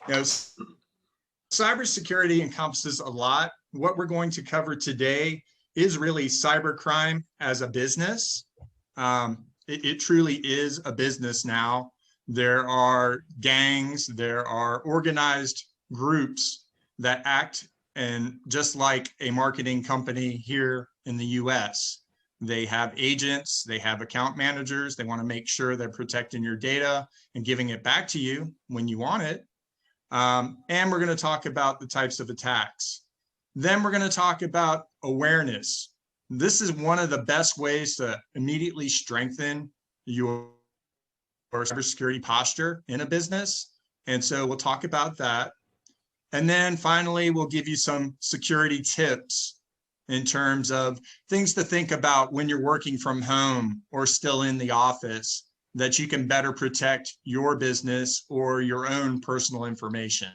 You know, cybersecurity encompasses a lot. What we're going to cover today is really cybercrime as a business. It truly is a business now. There are gangs, there are organized groups that act, and just like a marketing company here in the US, they have agents, they have account managers, they want to make sure they're protecting your data and giving it back to you when you want it. And we're going to talk about the types of attacks. Then we're going to talk about awareness. This is one of the best ways to immediately strengthen your cybersecurity posture in a business. And so we'll talk about that. And then finally, we'll give you some security tips in terms of things to think about when you're working from home or still in the office, that you can better protect your business or your own personal information.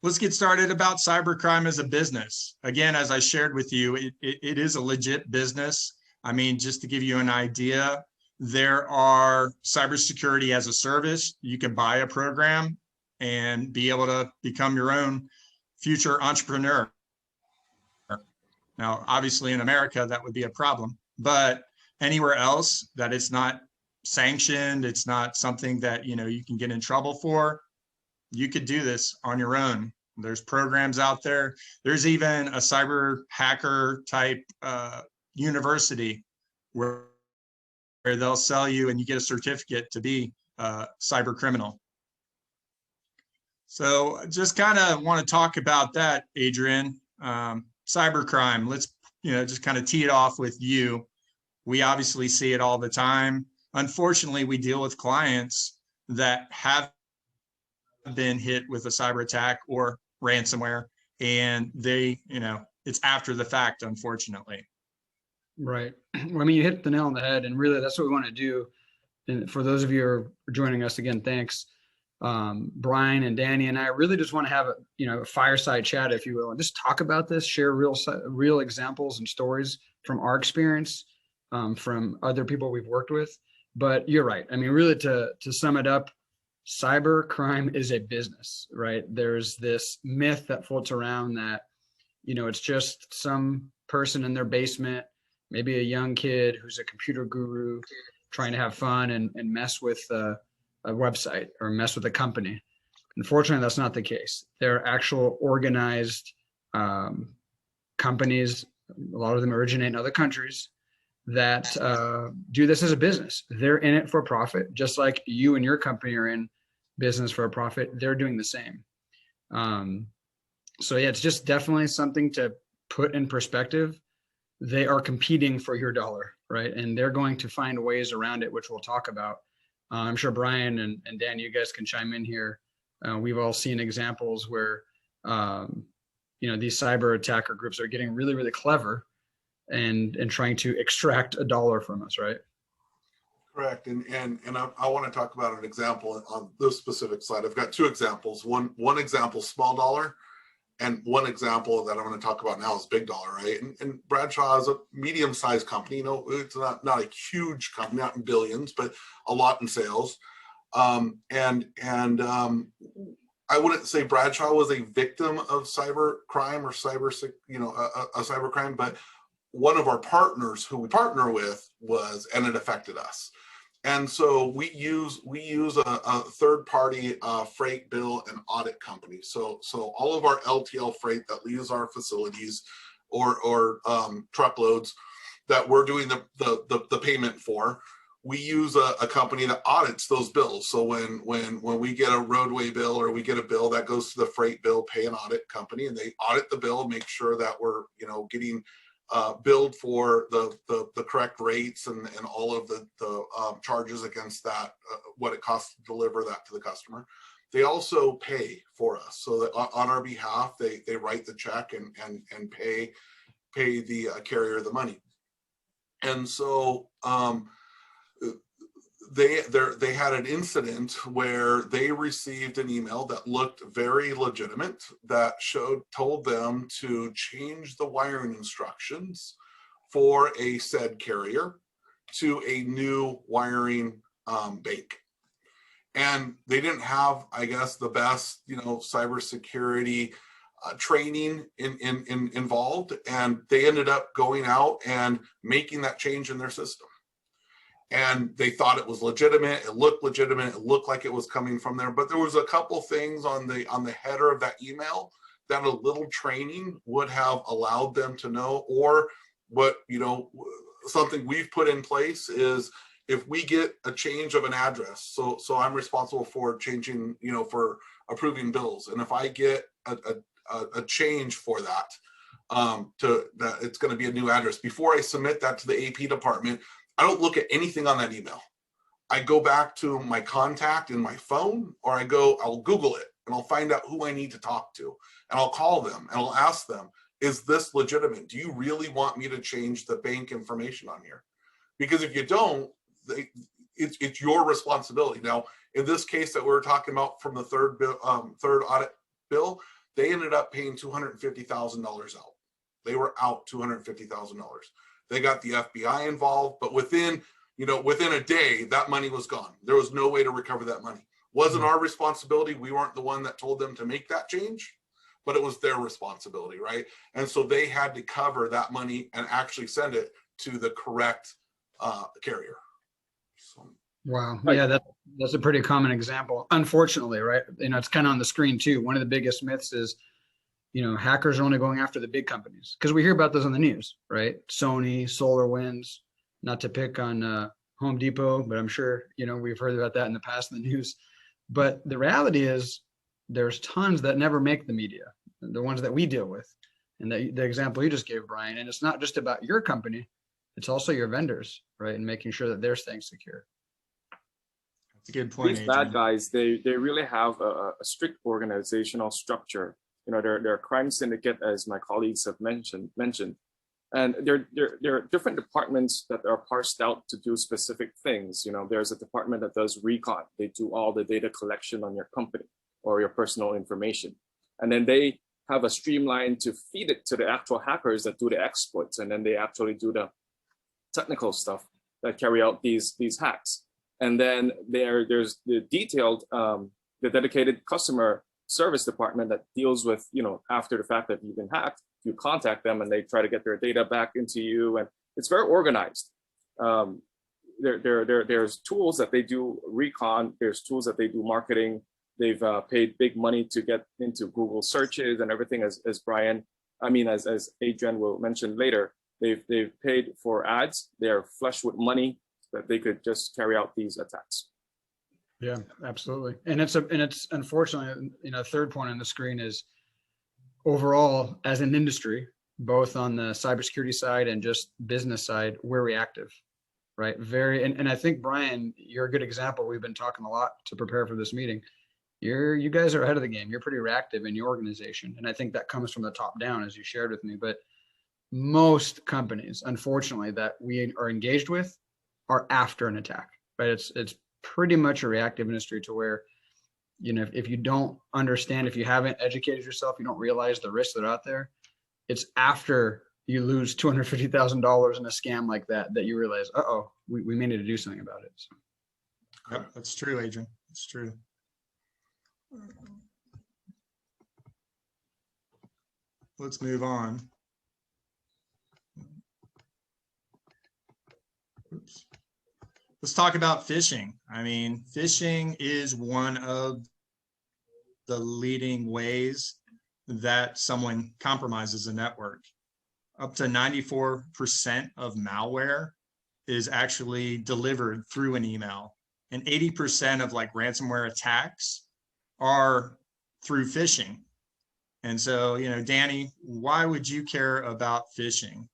Let's get started about cybercrime as a business. Again, as I shared with you, it is a legit business. I mean, just to give you an idea, there are cybersecurity as a service. You can buy a program and be able to become your own future entrepreneur. Now, obviously in America, that would be a problem, but anywhere else that it's not sanctioned, it's not something that, you know, you can get in trouble for, you could do this on your own. There's programs out there. There's even a cyber hacker type university where they'll sell you and you get a certificate to be a cyber criminal. So just kind of want to talk about that, Adrian. Cybercrime, let's, you know, just kind of tee it off with you. We obviously see it all the time. Unfortunately, we deal with clients that have been hit with a cyber attack or ransomware, and they, you know, it's after the fact, unfortunately. Right. Well, I mean, you hit the nail on the head, and really that's what we want to do. And for those of you who are joining us again, thanks. Brian and Danny and I really just want to have a fireside chat, if you will, and just talk about this, share real examples and stories from our experience, from other people we've worked with. But you're right. I mean, really to sum it up, cyber crime is a business, right? There's this myth that floats around that, you know, it's just some person in their basement, maybe a young kid who's a computer guru trying to have fun and mess with a website or mess with a company. Unfortunately, that's not the case. They're actual organized companies. A lot of them originate in other countries that do this as a business. They're in it for profit, just like you and your company are in business for a profit. They're doing the same. So yeah, it's just definitely something to put in perspective. They are competing for your dollar, right? And they're going to find ways around it, which we'll talk about. I'm sure Brian and Dan, you guys can chime in here. We've all seen examples where, these cyber attacker groups are getting really, really clever and trying to extract a dollar from us, right? Correct. And I want to talk about an example on this specific slide. I've got two examples. One example, small dollar, and one example that I'm going to talk about now is big dollar, right? And Bradshaw is a medium-sized company. You know, it's not a huge company, not in billions, but a lot in sales. I wouldn't say Bradshaw was a victim of cyber crime or a cyber crime, but one of our partners who we partner with was, and it affected us. And so we use a third-party freight bill and audit company. So all of our LTL freight that leaves our facilities or truckloads that we're doing the payment for, we use a company that audits those bills. So when we get a roadway bill or we get a bill, that goes to the freight bill pay and audit company, and they audit the bill, make sure that we're getting billed for the correct rates and all of the charges against that, what it costs to deliver that to the customer. They also pay for us, so that on our behalf, they write the check and pay the carrier the money. And so they had an incident where they received an email that looked very legitimate that told them to change the wiring instructions for a said carrier to a new wiring bank. and they didn't have, I guess, the best, cybersecurity training involved, and they ended up going out and making that change in their system. And they thought it was legitimate. It looked legitimate. It looked like it was coming from there. But there was a couple things on the header of that email that a little training would have allowed them to know. Or what, something we've put in place is, if we get a change of an address, so I'm responsible for changing, for approving bills. And if I get a change for that, that it's going to be a new address, before I submit that to the AP department, I don't look at anything on that email. I go back to my contact in my phone, or I'll Google it, and I'll find out who I need to talk to, and I'll call them and I'll ask them, is this legitimate? Do you really want me to change the bank information on here? Because if you don't, it's your responsibility. Now, in this case that we're talking about from the third audit bill, they ended up paying $250,000 out. They were out $250,000. They got the FBI involved, but within a day, that money was gone. There was no way to recover that money. Wasn't our responsibility. We weren't the one that told them to make that change, but it was their responsibility, right? And so they had to cover that money and actually send it to the correct carrier. So. Wow. Yeah, that's a pretty common example. Unfortunately, right? It's kind of on the screen too. One of the biggest myths is, hackers are only going after the big companies, because we hear about those on the news, right? Sony, SolarWinds, not to pick on Home Depot, but I'm sure, we've heard about that in the past in the news. But the reality is there's tons that never make the media, the ones that we deal with. And the example you just gave, Brian, and it's not just about your company, it's also your vendors, right? And making sure that they're staying secure. That's a good point. These bad guys, they really have a strict organizational structure. They're a crime syndicate, as my colleagues have mentioned, and there are different departments that are parsed out to do specific things. There's a department that does recon. They do all the data collection on your company or your personal information, and then they have a streamline to feed it to the actual hackers that do the exploits, and then they actually do the technical stuff that carry out these hacks. And then there's the detailed, the dedicated customer service department that deals with, after the fact that you've been hacked, you contact them and they try to get their data back into you, and it's very organized. There's tools that they do recon, there's tools that they do marketing. They've paid big money to get into Google searches and everything, as Adrian will mention later. They've paid for ads. They're flush with money that they could just carry out these attacks. Yeah, absolutely. And it's unfortunately, third point on the screen is, overall as an industry, both on the cybersecurity side and just business side, we're reactive, right? And I think, Brian, you're a good example. We've been talking a lot to prepare for this meeting. You guys are ahead of the game. You're pretty reactive in your organization. And I think that comes from the top down, as you shared with me. But most companies, unfortunately, that we are engaged with are after an attack, right? It's pretty much a reactive industry, to where, if you don't understand, if you haven't educated yourself, you don't realize the risks that are out there. It's after you lose $250,000 in a scam like that you realize, we may need to do something about it. So. Yep, that's true, Adrian. It's true. Let's move on. Oops. Let's talk about phishing. Phishing is one of the leading ways that someone compromises a network. Up to 94% of malware is actually delivered through an email, and 80% of ransomware attacks are through phishing. And so, Danny, why would you care about phishing?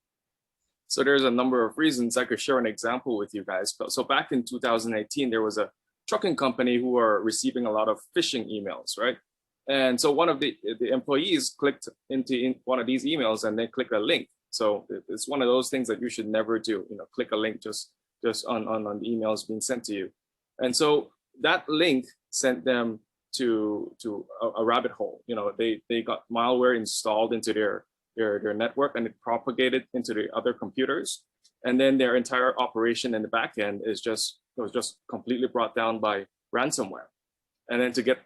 So there's a number of reasons. I could share an example with you guys. So back in 2018, there was a trucking company who were receiving a lot of phishing emails, right? And so one of the employees clicked into one of these emails and they clicked a link. So it's one of those things that you should never do, click a link just on the emails being sent to you. And so that link sent them to a rabbit hole. They got malware installed into their network, and it propagated into the other computers. And then their entire operation in the back end was just completely brought down by ransomware. And then to get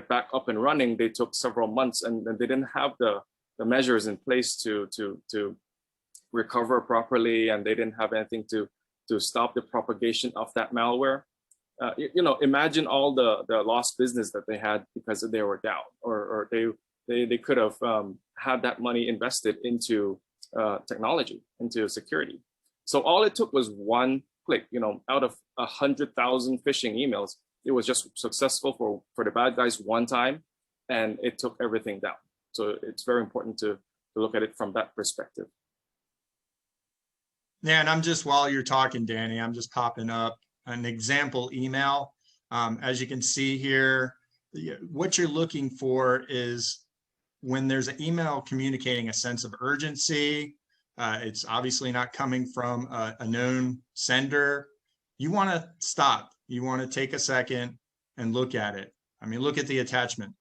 back up and running, they took several months, and they didn't have the measures in place to recover properly, and they didn't have anything to stop the propagation of that malware. Imagine all the lost business that they had because they were down, or they could have had that money invested into technology, into security. So all it took was one click. Out of 100,000 phishing emails, it was just successful for the bad guys one time, and it took everything down. So it's very important to look at it from that perspective. Yeah, and while you're talking, Danny, I'm just popping up an example email. As you can see here, what you're looking for is when there's an email communicating a sense of urgency, it's obviously not coming from a known sender. You want to stop. You want to take a second and look at it. I mean, look at the attachment.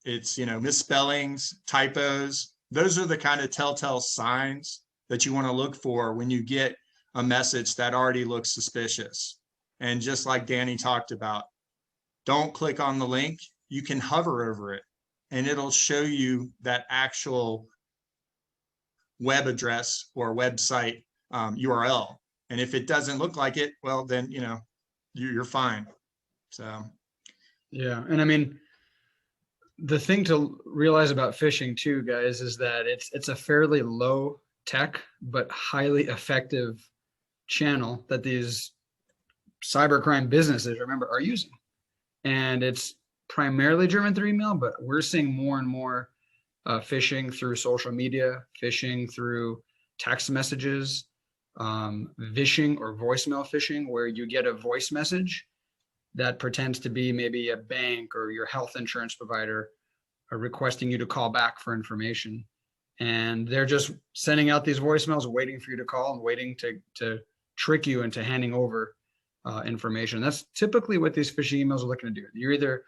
It's, misspellings, typos. Those are the kind of telltale signs that you want to look for when you get a message that already looks suspicious. And just like Danny talked about, don't click on the link. You can hover over it and it'll show you that actual web address or website URL. And if it doesn't look like it, well, then, you're fine. So. Yeah. And I mean, the thing to realize about phishing too, guys, is that it's a fairly low tech, but highly effective channel that these cybercrime businesses, remember, are using. And it's primarily driven through email, but we're seeing more and more phishing through social media, phishing through text messages, vishing or voicemail phishing, where you get a voice message that pretends to be maybe a bank or your health insurance provider requesting you to call back for information. And they're just sending out these voicemails, waiting for you to call and waiting to trick you into handing over information. That's typically what these phishing emails are looking to do.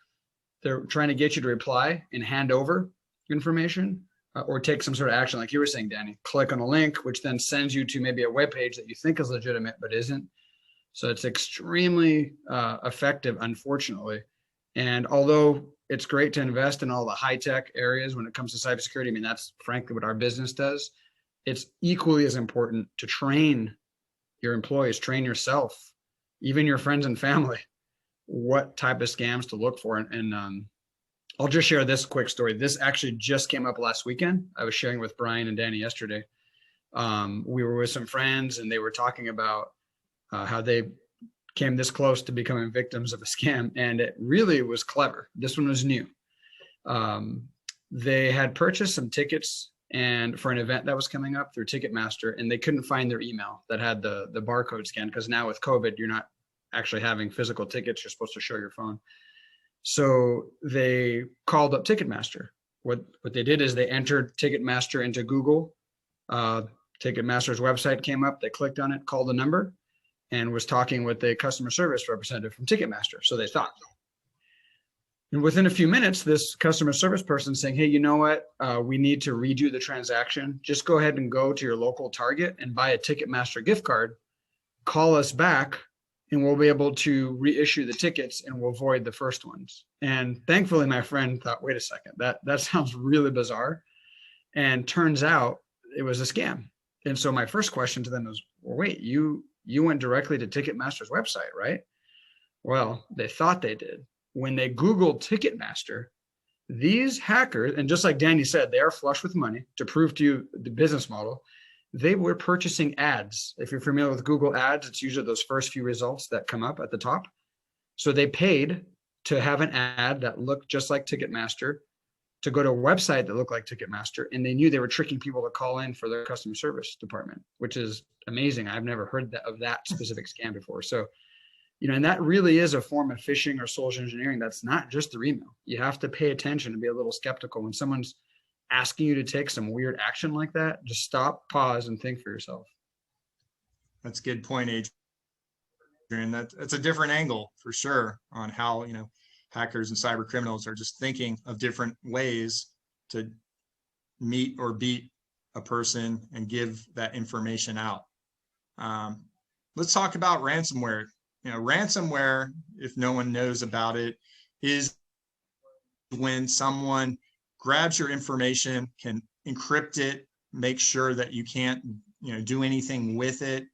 They're trying to get you to reply and hand over information or take some sort of action, like you were saying, Danny. Click on a link, which then sends you to maybe a web page that you think is legitimate but isn't. So it's extremely effective, unfortunately. And although it's great to invest in all the high-tech areas when it comes to cybersecurity, I mean, that's frankly what our business does. It's equally as important to train your employees, train yourself, even your friends and family, what type of scams to look for. And I'll just share this quick story. This actually just came up last weekend. I was sharing with Brian and Danny yesterday. We were with some friends and they were talking about how they came this close to becoming victims of a scam, and it really was clever. This one was new. They had purchased some tickets and for an event that was coming up through Ticketmaster, and they couldn't find their email that had the barcode scan, because now with COVID, you're not actually having physical tickets. You're supposed to show your phone. So they called up Ticketmaster. What they did is they entered Ticketmaster into Google. Ticketmaster's website came up. They clicked on it, called the number, and was talking with a customer service representative from Ticketmaster. So they thought. And within a few minutes, this customer service person saying, hey, you know what? We need to redo the transaction. Just go ahead and go to your local Target and buy a Ticketmaster gift card. Call us back and we'll be able to reissue the tickets and we'll void the first ones. And thankfully, my friend thought, wait a second, that sounds really bizarre. And turns out it was a scam. And so my first question to them was, well, wait, you went directly to Ticketmaster's website, right? Well, they thought they did. When they Googled Ticketmaster, these hackers, and just like Danny said, they are flush with money to prove to you the business model. They were purchasing ads. If you're familiar with Google ads, it's usually those first few results that come up at the top. So they paid to have an ad that looked just like Ticketmaster, to go to a website that looked like Ticketmaster, and they knew they were tricking people to call in for their customer service department, which is amazing. I've never heard of that specific scam before. So, and that really is a form of phishing or social engineering. That's not just through email. You have to pay attention and be a little skeptical when someone's asking you to take some weird action like that. Just stop, pause, and think for yourself. That's a good point, Adrian. That's a different angle for sure on how, hackers and cyber criminals are just thinking of different ways to meet or beat a person and give that information out. Let's talk about ransomware. ransomware, if no one knows about it, is when someone grabs your information, can encrypt it, make sure that you can't, do anything with it.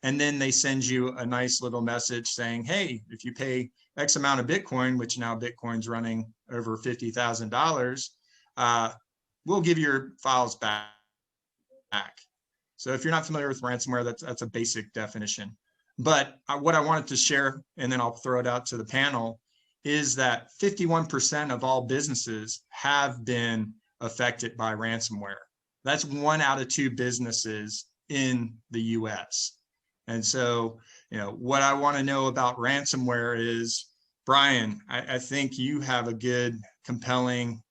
And then they send you a nice little message saying, hey, if you pay X amount of Bitcoin, which now Bitcoin's running over $50,000, we'll give your files back. So if you're not familiar with ransomware, that's a basic definition. But what I wanted to share, and then I'll throw it out to the panel, is that 51% of all businesses have been affected by ransomware. That's 1 out of 2 businesses in the US. And so, what I want to know about ransomware is, Brian, I think you have a good, compelling,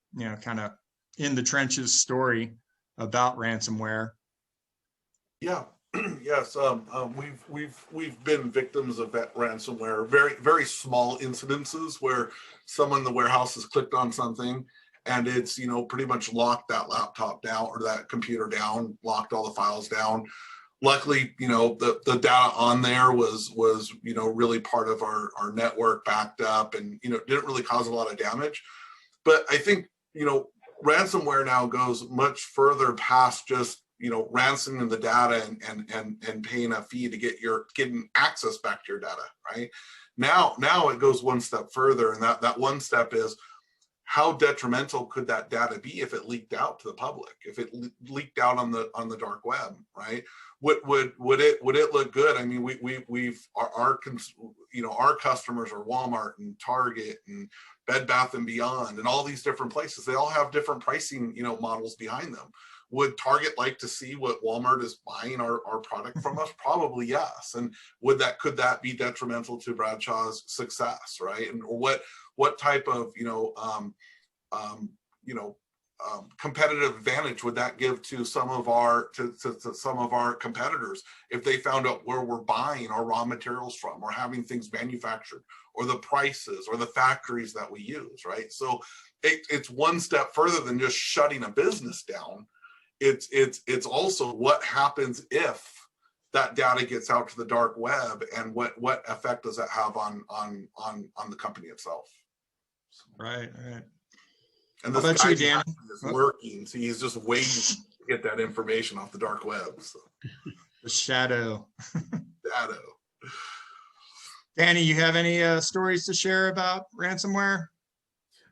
kind of in the trenches story about ransomware. Yeah. Yes. We've been victims of that ransomware. Very, very small incidences where someone in the warehouse has clicked on something and it's, pretty much locked that laptop down or that computer down, locked all the files down. Luckily, the data on there was really part of our network, backed up, and didn't really cause a lot of damage. But I think ransomware now goes much further past just ransoming the data and paying a fee to getting access back to your data. Right now it goes one step further, and that one step is, how detrimental could that data be if it leaked out to the public, if it leaked out on the dark web, right? Would it look good? I mean, our customers are Walmart and Target and Bed Bath and Beyond and all these different places. They all have different pricing, models behind them. Would Target like to see what Walmart is buying our product from us? Probably yes. And could that be detrimental to Bradshaw's success, right? And what type of competitive advantage would that give to some of our some of our competitors if they found out where we're buying our raw materials from, or having things manufactured, or the prices, or the factories that we use, right? So it's one step further than just shutting a business down. It's also what happens if that data gets out to the dark web, and what effect does that have on the company itself? Right. And this guy is working, so he's just waiting to get that information off the dark web. So. The shadow. Shadow. Danny, you have any stories to share about ransomware?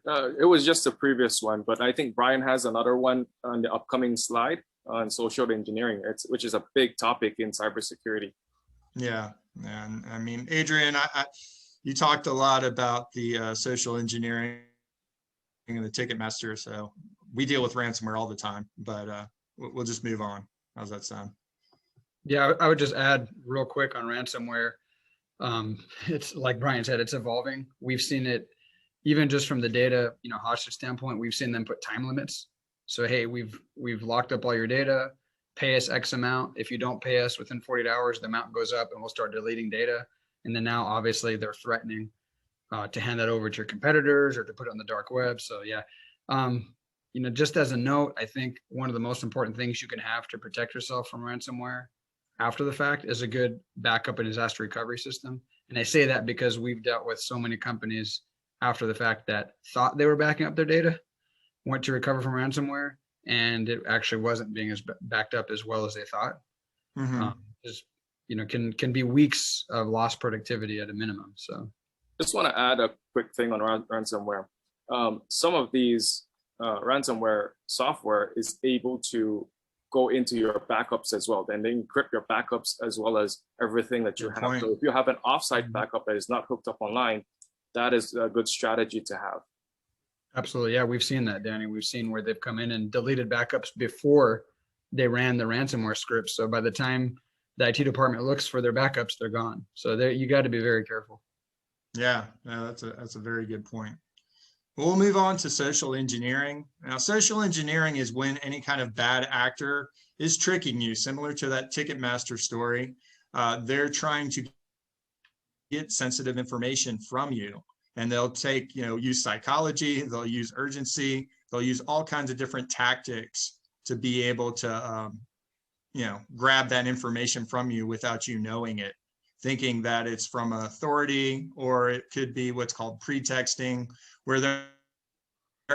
It was just a previous one, but I think Brian has another one on the upcoming slide on social engineering, which is a big topic in cybersecurity. Yeah, and I mean, Adrian, you talked a lot about the social engineering and the Ticketmaster, so we deal with ransomware all the time, but we'll just move on. How's that sound? Yeah, I would just add real quick on ransomware. It's like Brian said, it's evolving. We've seen it even just from the data, hostage standpoint. We've seen them put time limits. So, hey, we've locked up all your data, pay us X amount. If you don't pay us within 48 hours, the amount goes up and we'll start deleting data. And then now, obviously, they're threatening to hand that over to your competitors or to put it on the dark web. So, yeah, just as a note, I think one of the most important things you can have to protect yourself from ransomware after the fact is a good backup and disaster recovery system. And I say that because we've dealt with so many companies after the fact that thought they were backing up their data, went to recover from ransomware, and it actually wasn't being as backed up as well as they thought. Can be weeks of lost productivity at a minimum. So just want to add a quick thing on ransomware. Some of these ransomware software is able to go into your backups as well. Then they encrypt your backups as well as everything that you have. So if you have an offsite backup that is not hooked up online, that is a good strategy to have. Absolutely. Yeah, we've seen that, Danny. We've seen where they've come in and deleted backups before they ran the ransomware script. So by the time the IT department looks for their backups, they're gone. So you got to be very careful. Yeah, that's a very good point. We'll move on to social engineering. Now, social engineering is when any kind of bad actor is tricking you, similar to that Ticketmaster story. They're trying to get sensitive information from you, and they'll take, use psychology, they'll use urgency, they'll use all kinds of different tactics to be able to, grab that information from you without you knowing it. thinking that it's from an authority, or it could be what's called pretexting, where they're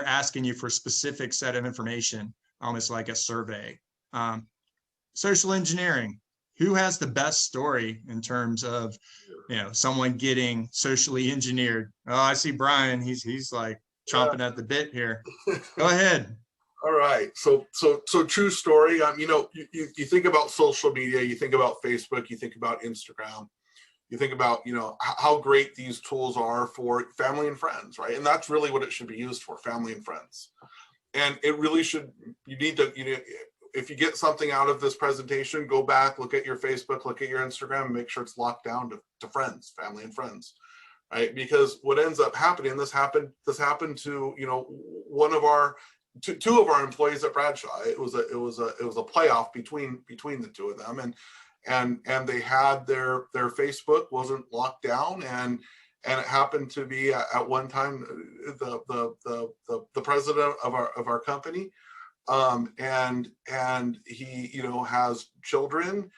asking you for a specific set of information, almost like a survey. Social engineering. Who has the best story in terms of, someone getting socially engineered? Oh, I see Brian. He's like chomping at the bit here. Go ahead. All right. So true story. You think about social media, you think about Facebook, you think about Instagram, you think about, how great these tools are for family and friends, right? And that's really what it should be used for, family and friends. And it really should, if you get something out of this presentation, go back, look at your Facebook, look at your Instagram, and make sure it's locked down to friends, family and friends, right? Because what ends up happening, this happened to, one of our, two of our employees at Bradshaw. It was a playoff between the two of them, and they had their Facebook wasn't locked down, and it happened to be at one time the president of our company. And he, has children,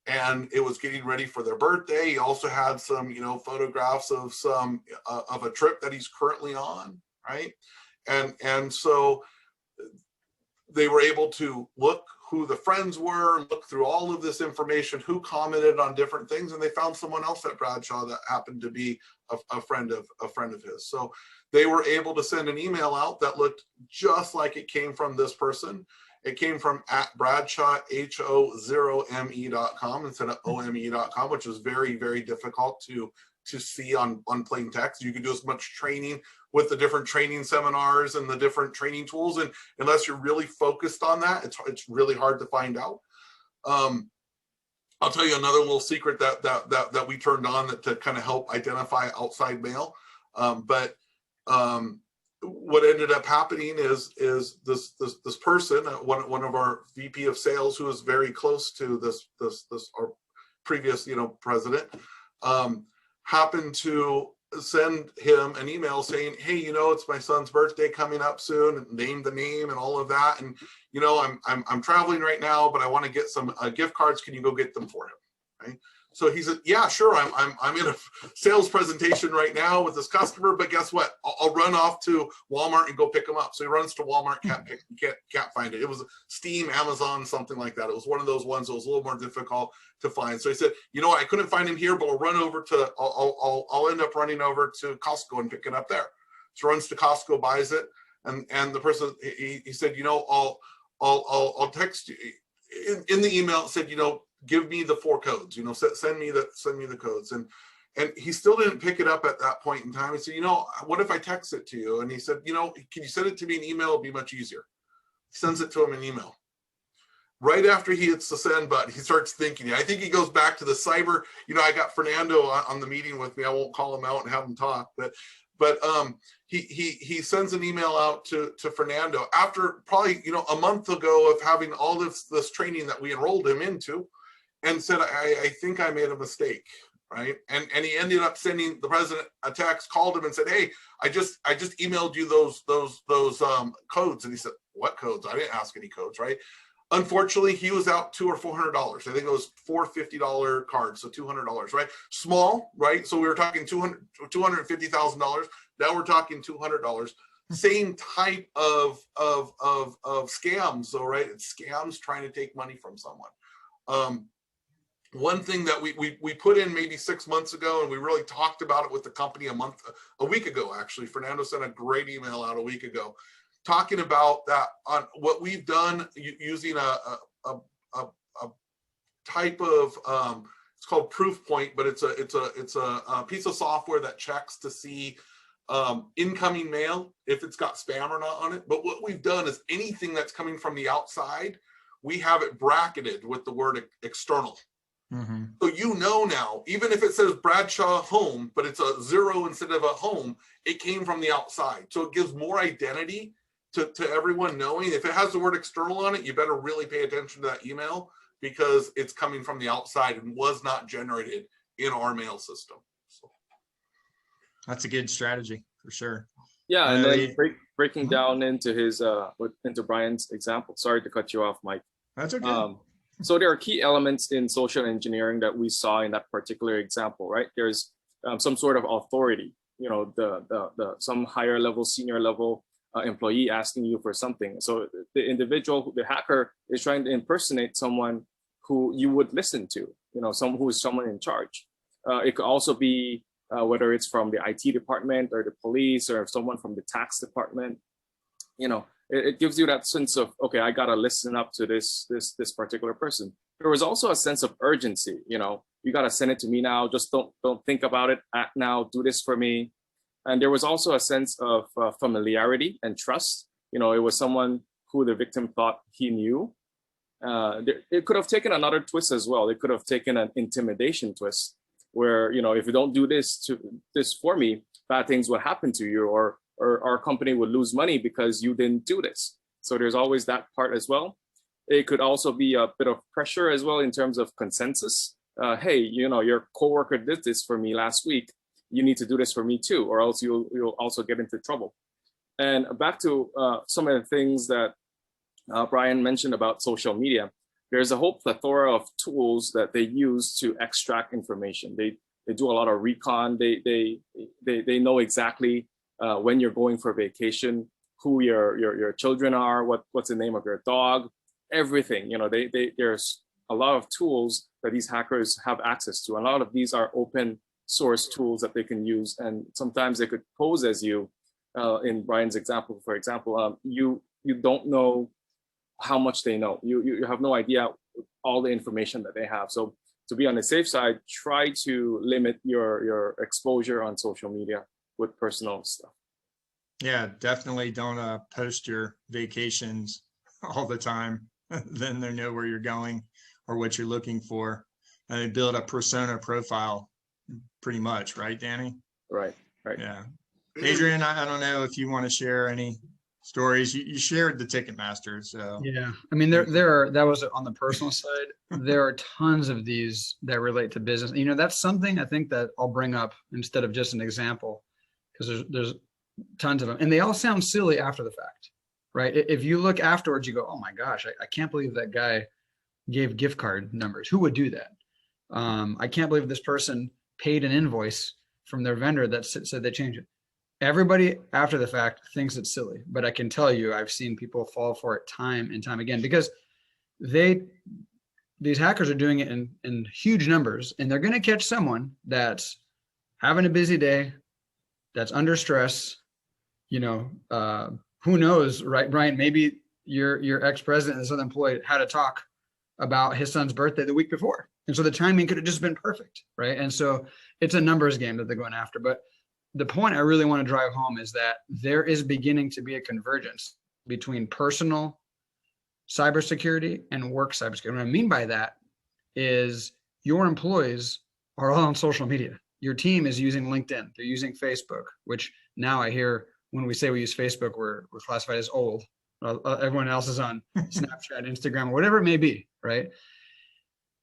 and it was getting ready for their birthday. He also had some, photographs of of a trip that he's currently on, right? And so they were able to look who the friends were, look through all of this information, who commented on different things, and they found someone else at Bradshaw that happened to be a friend of his. So they were able to send an email out that looked just like it came from this person. It came from @BradshawHo0me.com instead of OME.com, which was very, very difficult to see on plain text. You could do as much training with the different training seminars and the different training tools, and unless you're really focused on that, it's really hard to find out. I'll tell you another little secret that we turned on to kind of help identify outside mail. What ended up happening is this person, one of our VP of sales, who was very close to this our previous president, happened to send him an email saying, hey, it's my son's birthday coming up soon, and named the name and all of that, and I'm traveling right now, but I want to get some gift cards. Can you go get them for him? Right? So he said, yeah, sure. I'm in a sales presentation right now with this customer, but guess what? I'll run off to Walmart and go pick them up. So he runs to Walmart, can't find it. It was Steam, Amazon, something like that. It was one of those ones that was a little more difficult to find. So he said, I couldn't find him here, but I'll run over to, I'll end up running over to Costco and pick it up there. So runs to Costco, buys it, and the person, he said, I'll text you. In the email, it said, give me the 4 codes, send me the codes. And he still didn't pick it up at that point in time. He said, what if I text it to you? And he said, can you send it to me in email? It'll be much easier. He sends it to him in email. Right after he hits the send button, he starts thinking. I think he goes back to the cyber, I got Fernando on the meeting with me. I won't call him out and have him talk, but he sends an email out to Fernando after probably, a month ago of having all this training that we enrolled him into, and said, I think I made a mistake, right? And he ended up sending the president a text, called him and said, hey, I just emailed you those codes. And he said, what codes? I didn't ask any codes, right? Unfortunately, he was out $200 or $400. I think it was 4 $50 cards, so $200, right? Small, right? So we were talking $250,000. Now we're talking $200. Same type of scams, though, right? It's scams trying to take money from someone. One thing that we put in maybe 6 months ago, and we really talked about it with the company a week ago, actually. Fernando sent a great email out a week ago, talking about that on what we've done using a type of it's called Proof Point, but it's a piece of software that checks to see incoming mail, if it's got spam or not on it. But what we've done is anything that's coming from the outside, we have it bracketed with the word external. Mm-hmm. So now, even if it says Bradshaw home, but it's a 0 instead of a home, it came from the outside. So it gives more identity to everyone knowing. If it has the word external on it, you better really pay attention to that email, because it's coming from the outside and was not generated in our mail system. So that's a good strategy for sure. Yeah, and then breaking down into his into Brian's example. Sorry to cut you off, Mike. That's okay. So there are key elements in social engineering that we saw in that particular example, right? There's some sort of authority, you know, some higher level, senior level employee asking you for something. So the individual, the hacker, is trying to impersonate someone who you would listen to, you know, someone in charge. It could also be whether it's from the IT department or the police or someone from the tax department. You know, it gives you that sense of, okay, I gotta listen up to this particular person. There was also a sense of urgency. You know, you gotta send it to me now. Just don't think about it. Act now. Do this for me. And there was also a sense of familiarity and trust. You know, it was someone who the victim thought he knew. It could have taken another twist as well. It could have taken an intimidation twist, where, you know, if you don't do this for me, bad things will happen to you, or our company would lose money because you didn't do this. So there's always that part as well. It could also be a bit of pressure as well in terms of consensus. Hey, you know, your coworker did this for me last week. You need to do this for me too, or else you'll also get into trouble. And back to some of the things that Brian mentioned about social media. There's a whole plethora of tools that they use to extract information. They do a lot of recon. They know exactly when you're going for vacation, who your children are, what's the name of your dog, everything. You know, there's a lot of tools that these hackers have access to. A lot of these are open source tools that they can use, and sometimes they could pose as you. In Brian's example, for example, you don't know how much they know. You have no idea all the information that they have. So to be on the safe side, try to limit your exposure on social media with personal stuff. Yeah, definitely don't post your vacations all the time. Then they know where you're going or what you're looking for. And build a persona profile pretty much, right, Danny? Right. Yeah. Adrian, I don't know if you want to share any stories. You shared the Ticketmaster, so yeah, I mean, that was on the personal side. There are tons of these that relate to business. You know, that's something I think that I'll bring up instead of just an example, because there's tons of them, and they all sound silly after the fact, right? If you look afterwards, you go, oh my gosh, I can't believe that guy gave gift card numbers. Who would do that? I can't believe this person paid an invoice from their vendor that said they changed it. Everybody after the fact thinks it's silly, but I can tell you, I've seen people fall for it time and time again, because these hackers are doing it in huge numbers, and they're going to catch someone that's having a busy day, that's under stress. You know, who knows, right, Brian? Maybe your ex-president and this other employee had a talk about his son's birthday the week before, and so the timing could have just been perfect, right? And so it's a numbers game that they're going after. But the point I really want to drive home is that there is beginning to be a convergence between personal cybersecurity and work cybersecurity. What I mean by that is your employees are all on social media. Your team is using LinkedIn. They're using Facebook, which now I hear when we say we use Facebook, we're classified as old. Everyone else is on Snapchat, Instagram, whatever it may be, right?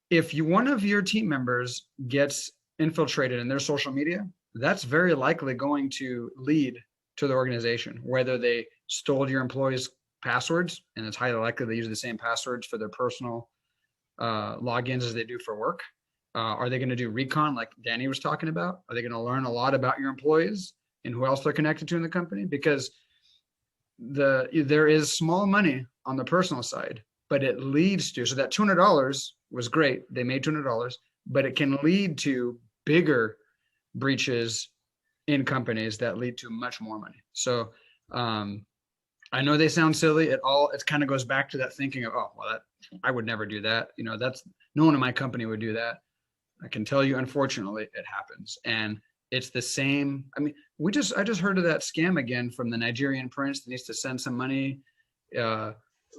If one of your team members gets infiltrated in their social media, that's very likely going to lead to the organization, whether they stole your employees' passwords, and it's highly likely they use the same passwords for their personal logins as they do for work. Are they going to do recon like Danny was talking about? Are they going to learn a lot about your employees and who else they're connected to in the company? Because there is small money on the personal side, but it leads to, so that $200 was great. They made $200, but it can lead to bigger breaches in companies that lead to much more money. So I know they sound silly. It kind of goes back to that thinking of, oh, well, I would never do that. You know, no one in my company would do that. I can tell you, unfortunately, it happens. And it's the same. I mean, I just heard of that scam again from the Nigerian prince that needs to send some money.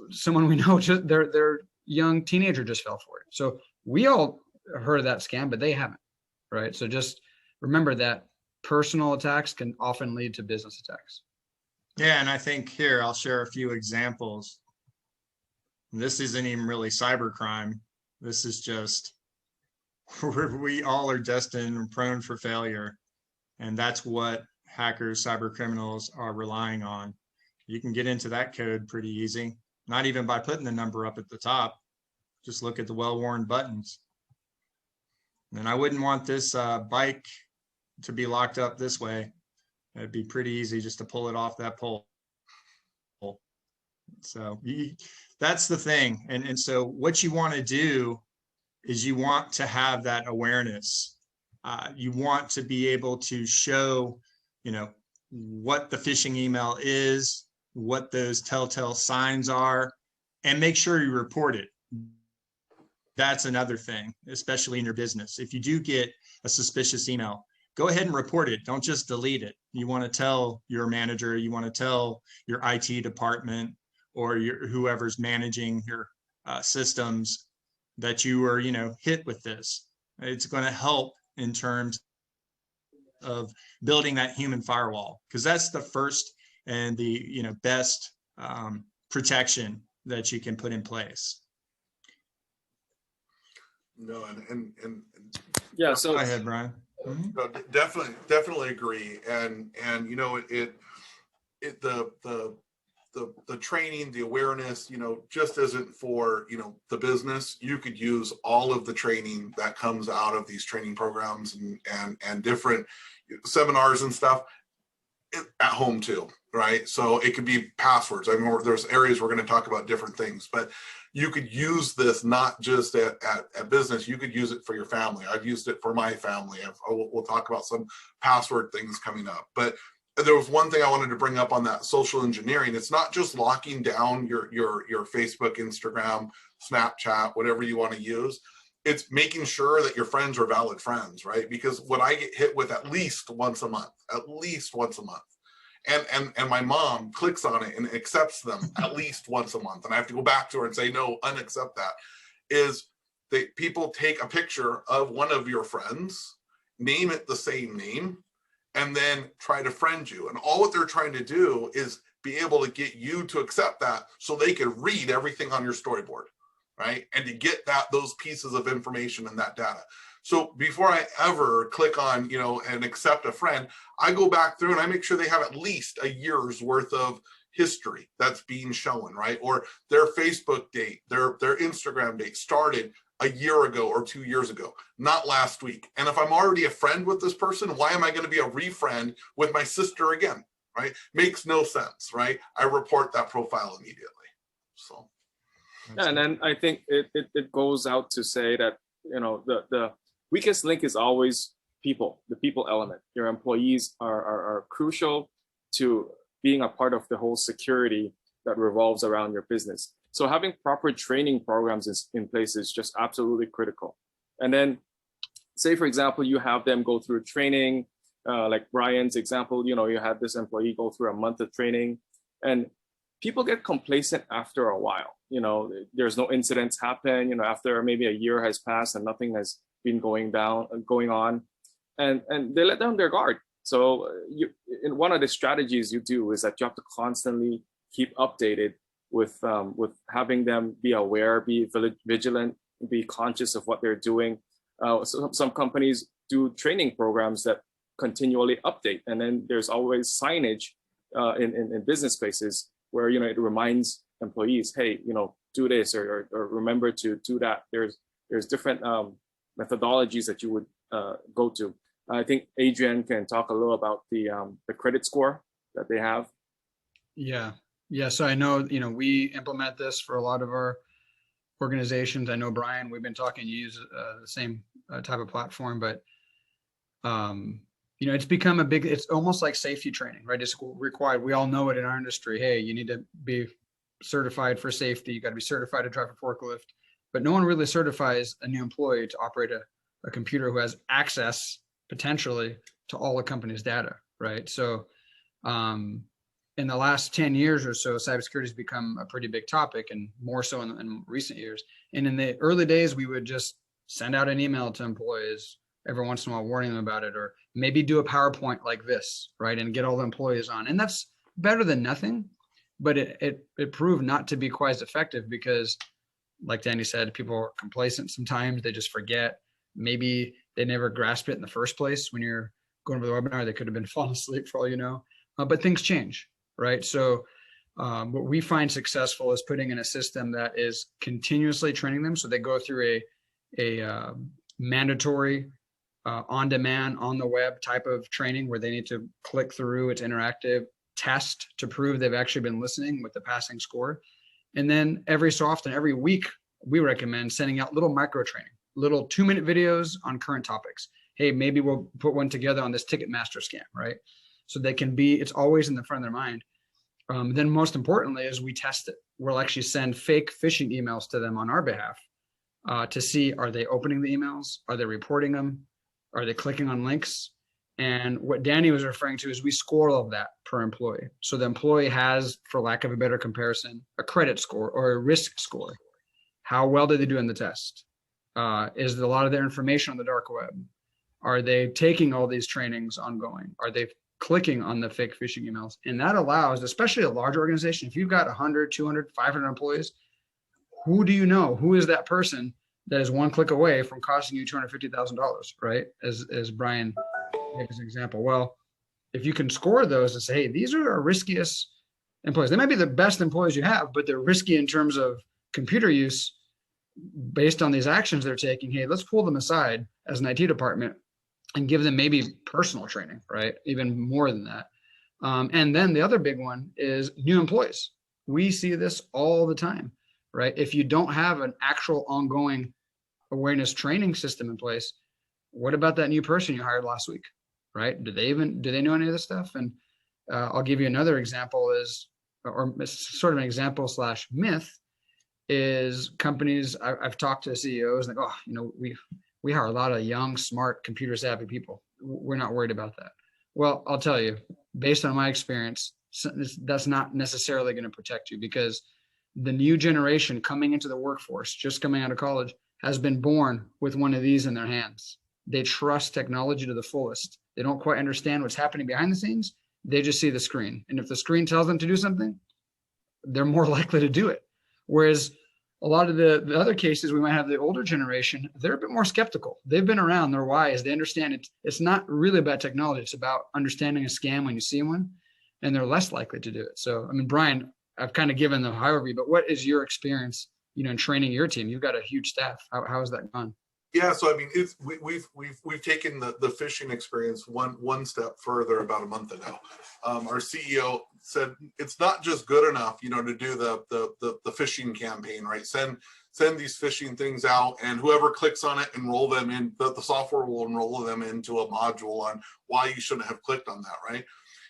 Someone we know, their young teenager just fell for it. So we all heard of that scam, but they haven't, right? So just remember that personal attacks can often lead to business attacks. Yeah, and I think here I'll share a few examples. This isn't even really cybercrime. This is just we all are destined and prone for failure. And that's what hackers, cyber criminals are relying on. You can get into that code pretty easy, not even by putting the number up at the top. Just look at the well-worn buttons. And I wouldn't want this bike to be locked up this way. It'd be pretty easy just to pull it off that pole. So that's the thing. And so what you want to do is you want to have that awareness. You want to be able to show, what the phishing email is, what those telltale signs are, and make sure you report it. That's another thing, especially in your business. If you do get a suspicious email, go ahead and report it. Don't just delete it. You want to tell your manager, you want to tell your IT department or whoever's managing your systems that you were, hit with this. It's going to help in terms of building that human firewall, because that's the first and the best protection that you can put in place. No, and yeah. So go ahead, Brian. No, definitely agree. And the training, the awareness, just isn't for, the business. You could use all of the training that comes out of these training programs and different seminars and stuff at home too, right? So it could be passwords. I mean, there's areas we're going to talk about different things, but you could use this not just at business. You could use it for your family. I've used it for my family. We'll talk about some password things coming up. But there was one thing I wanted to bring up on that social engineering. It's not just locking down your Facebook, Instagram, Snapchat, whatever you want to use. It's making sure that your friends are valid friends, right? Because what I get hit with at least once a month, and my mom clicks on it and accepts them at least once a month, and I have to go back to her and say, no, unaccept that, is that people take a picture of one of your friends, name it the same name, and then try to friend you. And all what they're trying to do is be able to get you to accept that so they can read everything on your storyboard, right? And to get those pieces of information and that data. So before I ever click on, and accept a friend, I go back through and I make sure they have at least a year's worth of history that's being shown, right? Or their Facebook date, their Instagram date started a year ago or 2 years ago, not last week. And if I'm already a friend with this person, why am I going to be a refriend with my sister again, right? Makes no sense, right? I report that profile immediately. So. Yeah, and then I think it goes out to say that, the weakest link is always people, the people element. Your employees are crucial to being a part of the whole security that revolves around your business. So having proper training programs in place is just absolutely critical. And then say, for example, you have them go through training, like Brian's example, you had this employee go through a month of training, and people get complacent after a while. There's no incidents happen, after maybe a year has passed and nothing has been going on, and they let down their guard. So in one of the strategies you do is that you have to constantly keep updated with having them be aware, be vigilant, be conscious of what they're doing. So some companies do training programs that continually update, and then there's always signage in business spaces where it reminds employees, hey, do this or remember to do that. There's different methodologies that you would go to. I think Adrian can talk a little about the credit score that they have. Yeah. So I know, we implement this for a lot of our organizations. I know, Brian, we've been talking, you use the same type of platform, but, it's become it's almost like safety training, right? It's required. We all know it in our industry. Hey, you need to be certified for safety. You got to be certified to drive a forklift, but no one really certifies a new employee to operate a computer who has access potentially to all the company's data, right? So, in the last 10 years or so, cybersecurity has become a pretty big topic, and more so in recent years. And in the early days, we would just send out an email to employees every once in a while, warning them about it, or maybe do a PowerPoint like this, right? And get all the employees on. And that's better than nothing, but it proved not to be quite as effective because, like Danny said, people are complacent sometimes. They just forget. Maybe they never grasped it in the first place. When you're going to the webinar, they could have been falling asleep for all you know. But things change, right? So What we find successful is putting in a system that is continuously training them. So they go through a mandatory on-demand, on the web type of training where they need to click through, it's interactive, test to prove they've actually been listening with the passing score. And then every so often, every week, we recommend sending out little micro training, little 2-minute videos on current topics. Hey, maybe we'll put one together on this Ticketmaster scam, right? So they can be, it's always in the front of their mind. Then most importantly is we test it. We'll actually send fake phishing emails to them on our behalf to see, are they opening the emails? Are they reporting them? Are they clicking on links? And what Danny was referring to is we score all of that per employee. So the employee has, for lack of a better comparison, a credit score or a risk score. How well did they do in the test? Is a lot of their information on the dark web? Are they taking all these trainings ongoing? Are they clicking on the fake phishing emails? And that allows, especially a large organization, if you've got 100, 200, 500 employees, who do you know? Who is that person that is one click away from costing you $250,000, right? As Brian gave as an example. Well, if you can score those and say, hey, these are our riskiest employees. They might be the best employees you have, but they're risky in terms of computer use based on these actions they're taking. Hey, let's pull them aside as an IT department and give them maybe personal training, right? Even more than that. And then the other big one is new employees. We see this all the time, right? If you don't have an actual ongoing awareness training system in place, what about that new person you hired last week, right? Do they know any of this stuff? And I'll give you another example is, or sort of an example / myth, is companies, I've talked to CEOs and like, oh, you know, we hire a lot of young, smart, computer savvy people. We're not worried about that. Well, I'll tell you, based on my experience, that's not necessarily going to protect you, because the new generation coming into the workforce, just coming out of college, has been born with one of these in their hands. They trust technology to the fullest. They don't quite understand what's happening behind the scenes. They just see the screen. And if the screen tells them to do something, they're more likely to do it. Whereas a lot of the other cases, we might have the older generation, they're a bit more skeptical. They've been around, they're wise, they understand it's not really about technology. It's about understanding a scam when you see one, and they're less likely to do it. So, I mean, Brian, I've kind of given the high overview, but what is your experience, you know, in training your team? You've got a huge staff. How has that gone? Yeah, so I mean, we've taken the phishing experience one step further about a month ago. Our CEO said it's not just good enough, you know, to do the phishing campaign, right? Send these phishing things out, and whoever clicks on it, enroll them in the software will enroll them into a module on why you shouldn't have clicked on that, right?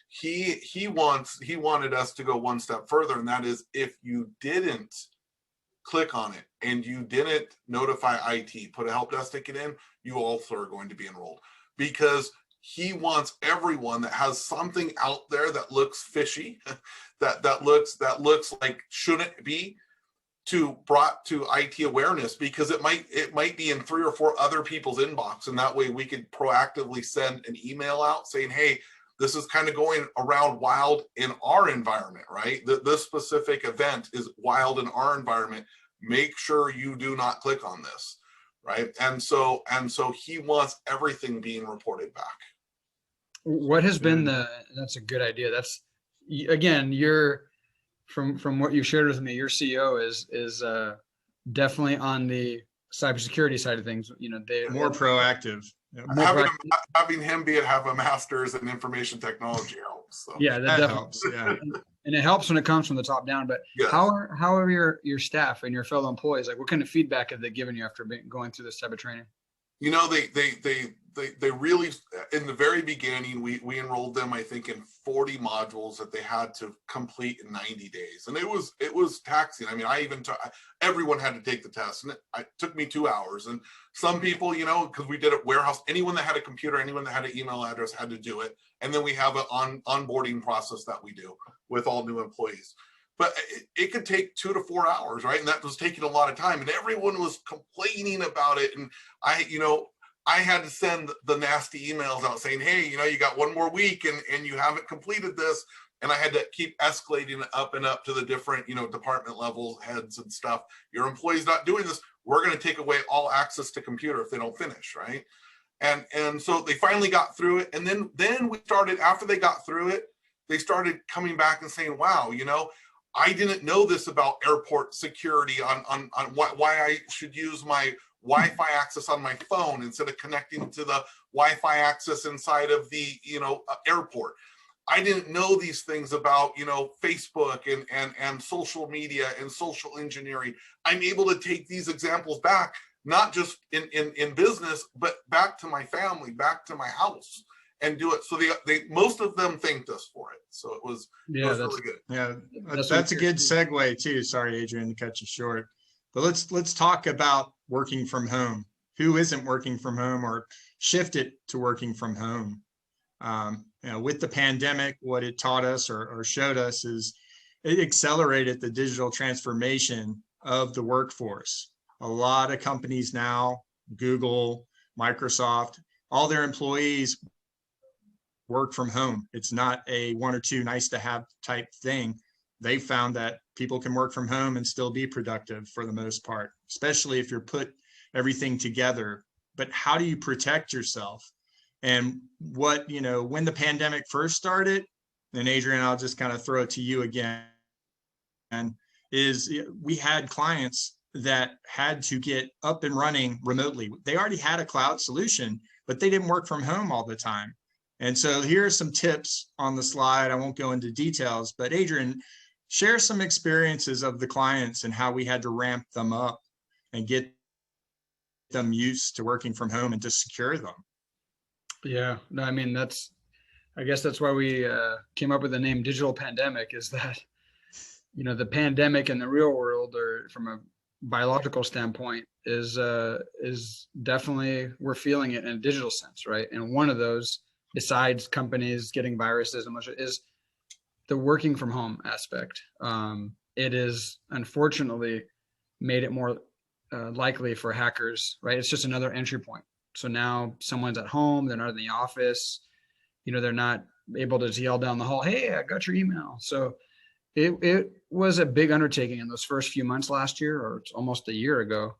He wanted us to go one step further, and that is, if you didn't click on it and you didn't notify IT, put a help desk ticket in, you also are going to be enrolled, because he wants everyone that has something out there that looks fishy, that looks like shouldn't be, to brought to IT awareness, because it might be in 3 or 4 other people's inbox, and that way we could proactively send an email out saying, hey, this is kind of going around wild in our environment, right? This specific event is wild in our environment. Make sure you do not click on this, right? And so he wants everything being reported back. What has been that's a good idea. That's, again, you're from what you shared with me, your CEO is definitely on the cybersecurity side of things. You know, they more proactive. Having him have a master's in information technology helps. So. Yeah, that helps. Yeah, and it helps when it comes from the top down. But yes. How are your staff and your fellow employees? Like, what kind of feedback have they given you after going through this type of training? You know, they really, in the very beginning, we enrolled them, I think, in 40 modules that they had to complete in 90 days. And it was taxing. I mean, everyone had to take the test, and it took me 2 hours. And some people, you know, because we did it warehouse, anyone that had a computer, anyone that had an email address had to do it. And then we have an onboarding process that we do with all new employees. But it could take 2 to 4 hours, right? And that was taking a lot of time, and everyone was complaining about it. And I had to send the nasty emails out saying, hey, you know, you got 1 more week and you haven't completed this. And I had to keep escalating it up and up to the different, you know, department level heads and stuff. Your employee's not doing this. We're going to take away all access to computer if they don't finish, right? And so they finally got through it. And then we started, after they got through it, they started coming back and saying, wow, you know, I didn't know this about airport security on why I should use my Wi-Fi access on my phone instead of connecting to the Wi-Fi access inside of the, airport. I didn't know these things about, Facebook and social media and social engineering. I'm able to take these examples back, not just in business, but back to my family, back to my house, and do it. So they most of them thanked us for it. So it was really good. Yeah, that's a good segue too. Sorry, Adrian, to cut you short. But let's talk about working from home. Who isn't working from home or shifted to working from home? With the pandemic, what it taught us or showed us is it accelerated the digital transformation of the workforce. A lot of companies now, Google, Microsoft, all their employees work from home. It's not a one or two nice to have type thing. They found that people can work from home and still be productive for the most part, especially if you're put everything together. But how do you protect yourself? And what, when the pandemic first started, and Adrian, I'll just kind of throw it to you again, is we had clients that had to get up and running remotely. They already had a cloud solution, but they didn't work from home all the time. And so here are some tips on the slide. I won't go into details, but Adrian, share some experiences of the clients and how we had to ramp them up and get them used to working from home and to secure them. Yeah, no, I mean, I guess that's why we came up with the name digital pandemic, is that, the pandemic in the real world, or from a biological standpoint, is definitely, we're feeling it in a digital sense, right? And one of those, besides companies getting viruses, is the working from home aspect. It is unfortunately made it more likely for hackers, right? It's just another entry point. So now someone's at home, they're not in the office, they're not able to yell down the hall, hey, I got your email. So it was a big undertaking in those first few months last year, or it's almost a year ago.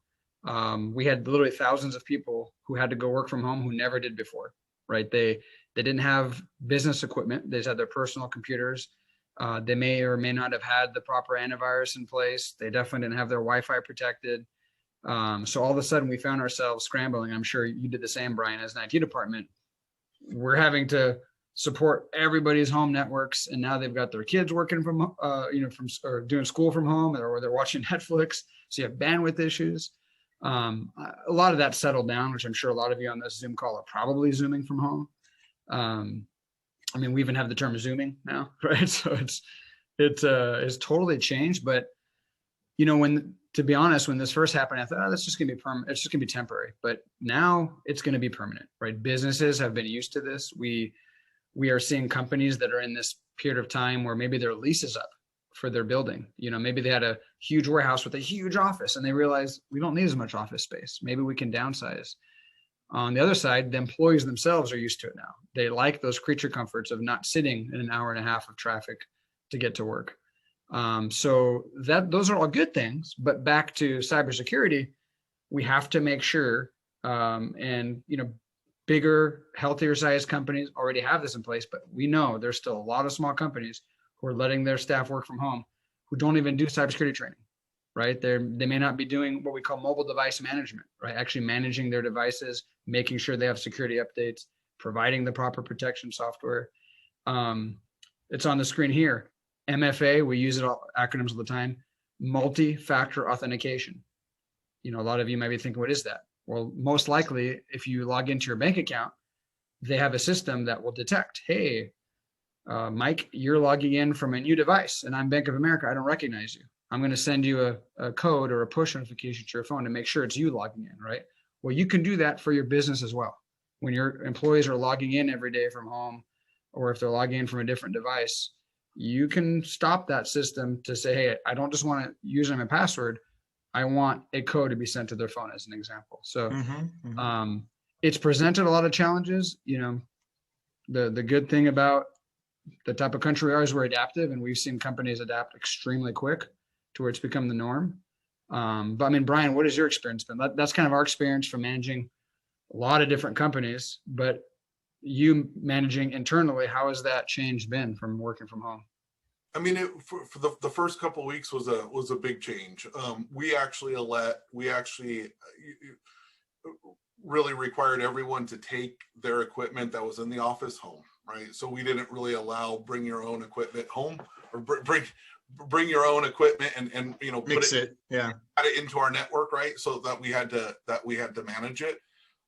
We had literally thousands of people who had to go work from home who never did before, right? They didn't have business equipment. They just had their personal computers. They may or may not have had the proper antivirus in place. They definitely didn't have their Wi-Fi protected. So all of a sudden we found ourselves scrambling. I'm sure you did the same, Brian, as an IT department. We're having to support everybody's home networks, and now they've got their kids working from, or doing school from home, or they're watching Netflix. So you have bandwidth issues. A lot of that settled down, which I'm sure a lot of you on this Zoom call are probably Zooming from home. I mean, we even have the term Zooming now, right? So it's totally changed. But to be honest, when this first happened, I thought, oh, that's just gonna be permanent. It's just gonna be temporary. But now it's gonna be permanent, right? Businesses have been used to this. We are seeing companies that are in this period of time where maybe their lease is up for their building. Maybe they had a huge warehouse with a huge office, and they realized we don't need as much office space. Maybe we can downsize. On the other side, the employees themselves are used to it now. They like those creature comforts of not sitting in an hour and a half of traffic to get to work. So those are all good things. But back to cybersecurity, we have to make sure, bigger, healthier sized companies already have this in place, but we know there's still a lot of small companies who are letting their staff work from home who don't even do cybersecurity training, right? They may not be doing what we call mobile device management, right? Actually managing their devices, making sure they have security updates, providing the proper protection software. It's on the screen here. MFA, we use it all acronyms all the time, multi-factor authentication. A lot of you might be thinking, what is that? Well, most likely, if you log into your bank account, they have a system that will detect, hey, Mike, you're logging in from a new device, and I'm Bank of America. I don't recognize you. I'm going to send you a code or a push notification to your phone to make sure it's you logging in, right? Well, you can do that for your business as well. When your employees are logging in every day from home, or if they're logging in from a different device, you can stop that system to say, hey, I don't just want to use my password. I want a code to be sent to their phone, as an example. So it's presented a lot of challenges. The good thing about the type of country we are is we're adaptive, and we've seen companies adapt extremely quick to where it's become the norm. But I mean, Brian, what has your experience been? That's kind of our experience from managing a lot of different companies, but you managing internally, how has that change been from working from home? I mean, for the first couple of weeks was a big change. We actually really required everyone to take their equipment that was in the office home, right? So we didn't really allow bring your own equipment home, or bring your own equipment and you know, Mix it, yeah, add it into our network, right? So that we had to manage it.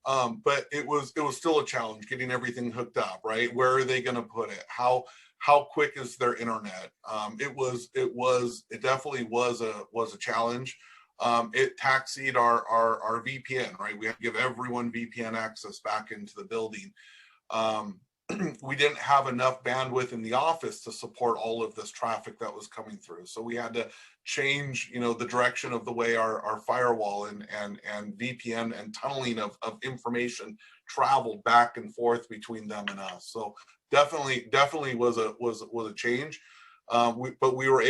But it was still a challenge getting everything hooked up, right? Where are they going to put it? How quick is their internet? It definitely was a challenge. It taxied our VPN, right? We had to give everyone VPN access back into the building. We didn't have enough bandwidth in the office to support all of this traffic that was coming through. So we had to change, you know, the direction of the way our firewall and VPN and tunneling of information traveled back and forth between them and us. So definitely was a change. But we were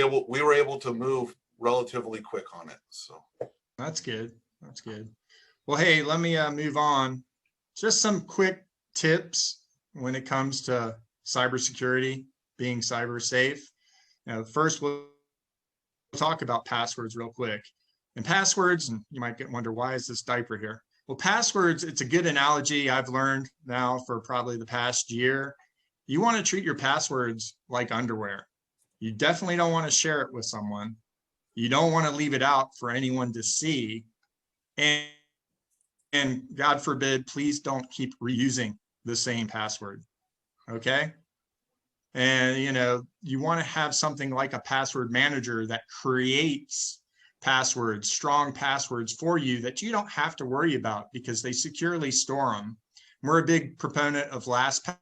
able to move relatively quick on it. So that's good. That's good. Well, hey, let me move on. Just some quick tips when it comes to cybersecurity, being cyber safe. Now, first, we'll talk about passwords real quick. And passwords, and you might wonder, why is this diaper here? Well, passwords, it's a good analogy I've learned now for probably the past year. You want to treat your passwords like underwear. You definitely don't want to share it with someone. You don't want to leave it out for anyone to see. And God forbid, please don't keep reusing the same password. Okay. And, you know, you want to have something like a password manager that creates passwords, strong passwords for you that you don't have to worry about because they securely store them. We're a big proponent of LastPass.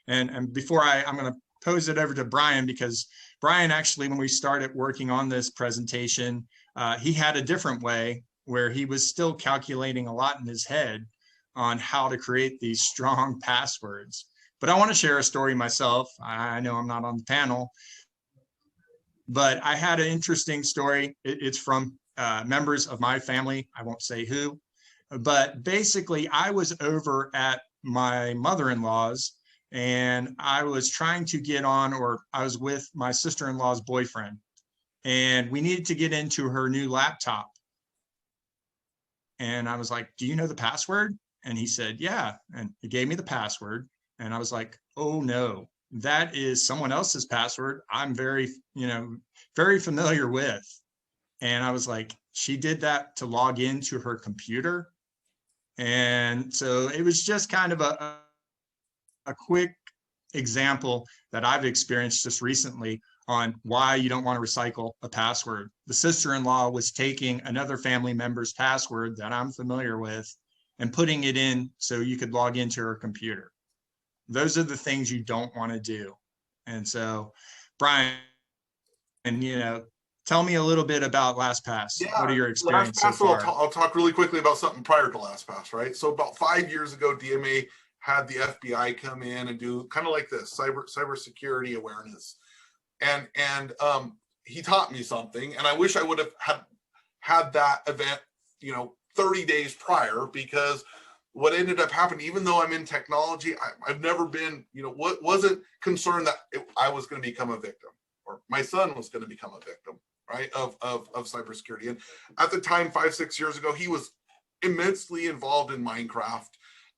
And before I'm going to pose it over to Brian, because Brian actually, when we started working on this presentation, he had a different way where he was still calculating a lot in his head on how to create these strong passwords. But I want to share a story myself. I know I'm not on the panel, but I had an interesting story. It's from members of my family. I won't say who, but basically I was over at my mother-in-law's and I was trying to get on, or I was with my sister-in-law's boyfriend, and we needed to get into her new laptop. And I was like, do you know the password? And he said, yeah. And he gave me the password. And I was like, oh no, that is someone else's password I'm very familiar with. And I was like, she did that to log into her computer. And so it was just kind of a quick example that I've experienced just recently on why you don't want to recycle a password. The sister-in-law was taking another family member's password that I'm familiar with and putting it in so you could log into her computer. Those are the things you don't want to do. And so, Brian, tell me a little bit about LastPass. Yeah, what are your experiences so far? I'll talk really quickly about something prior to LastPass, right? So about 5 years ago, DMA had the FBI come in and do kind of like this cybersecurity awareness. And he taught me something, and I wish I would have had that event, 30 days prior, because what ended up happening, even though I'm in technology, I've never been, wasn't concerned that I was going to become a victim, or my son was going to become a victim, right, of cybersecurity. And at the time, 5-6 years ago, he was immensely involved in Minecraft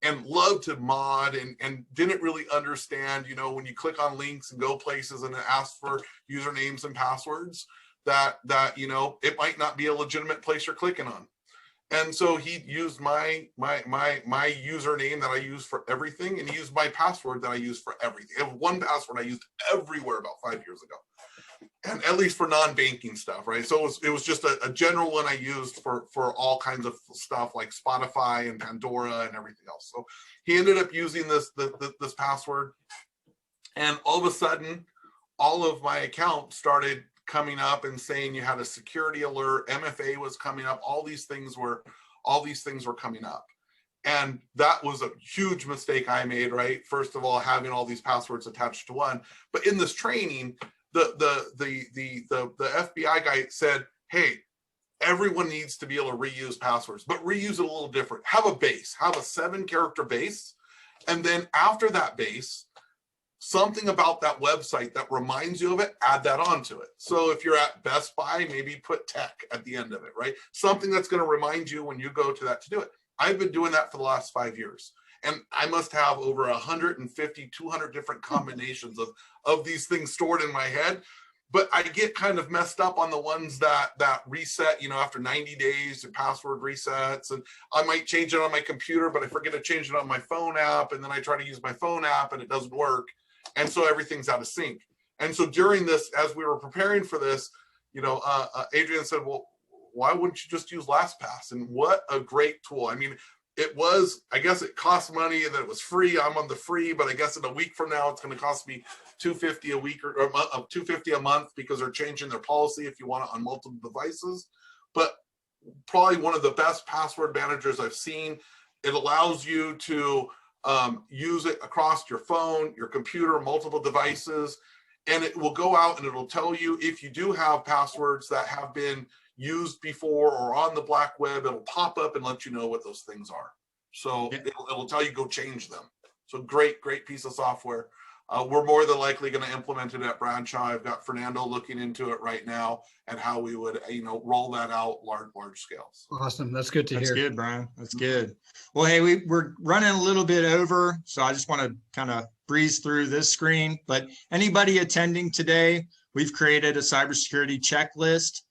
and loved to mod and didn't really understand, when you click on links and go places and it asks for usernames and passwords, that it might not be a legitimate place you're clicking on. And so he used my username that I use for everything, and he used my password that I use for everything. It was one password I used everywhere about 5 years ago, and at least for non-banking stuff, right? So it was just a general one I used for all kinds of stuff like Spotify and Pandora and everything else. So he ended up using this password, and all of a sudden, all of my accounts started coming up and saying you had a security alert, MFA was coming up, all these things were coming up. And that was a huge mistake I made, right? First of all, having all these passwords attached to one. But in this training, the FBI guy said, hey, everyone needs to be able to reuse passwords, but reuse it a little different. Have a base, have a 7-character base. And then after that base, something about that website that reminds you of it, add that onto it. So if you're at Best Buy, maybe put tech at the end of it, right? Something that's going to remind you when you go to that to do it. I've been doing that for the last 5 years. And I must have over 150, 200 different combinations of these things stored in my head. But I get kind of messed up on the ones that reset, after 90 days, the password resets. And I might change it on my computer, but I forget to change it on my phone app. And then I try to use my phone app and it doesn't work. And so everything's out of sync. And so during this, as we were preparing for this, Adrian said, well, why wouldn't you just use LastPass? And what a great tool. I mean, I guess it cost money and then it was free. I'm on the free, but I guess in a week from now, it's going to cost me $250 a week or $250 a month because they're changing their policy if you want it on multiple devices. But probably one of the best password managers I've seen. It allows you to use it across your phone, your computer, multiple devices, and it will go out and it'll tell you if you do have passwords that have been used before or on the black web. It'll pop up and let you know what those things are. So it'll tell you go change them. So great piece of software. We're more than likely going to implement it at Bradshaw. I've got Fernando looking into it right now and how we would, roll that out large scales. Awesome. That's good to hear. That's good, Brian. That's good. Well, hey, we're running a little bit over, so I just want to kind of breeze through this screen. But anybody attending today, we've created a cybersecurity checklist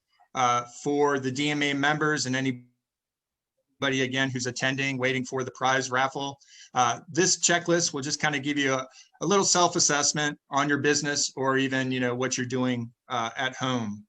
for the DMA members and anybody, again, who's attending, waiting for the prize raffle. This checklist will just kind of give you a little self-assessment on your business or even, what you're doing at home.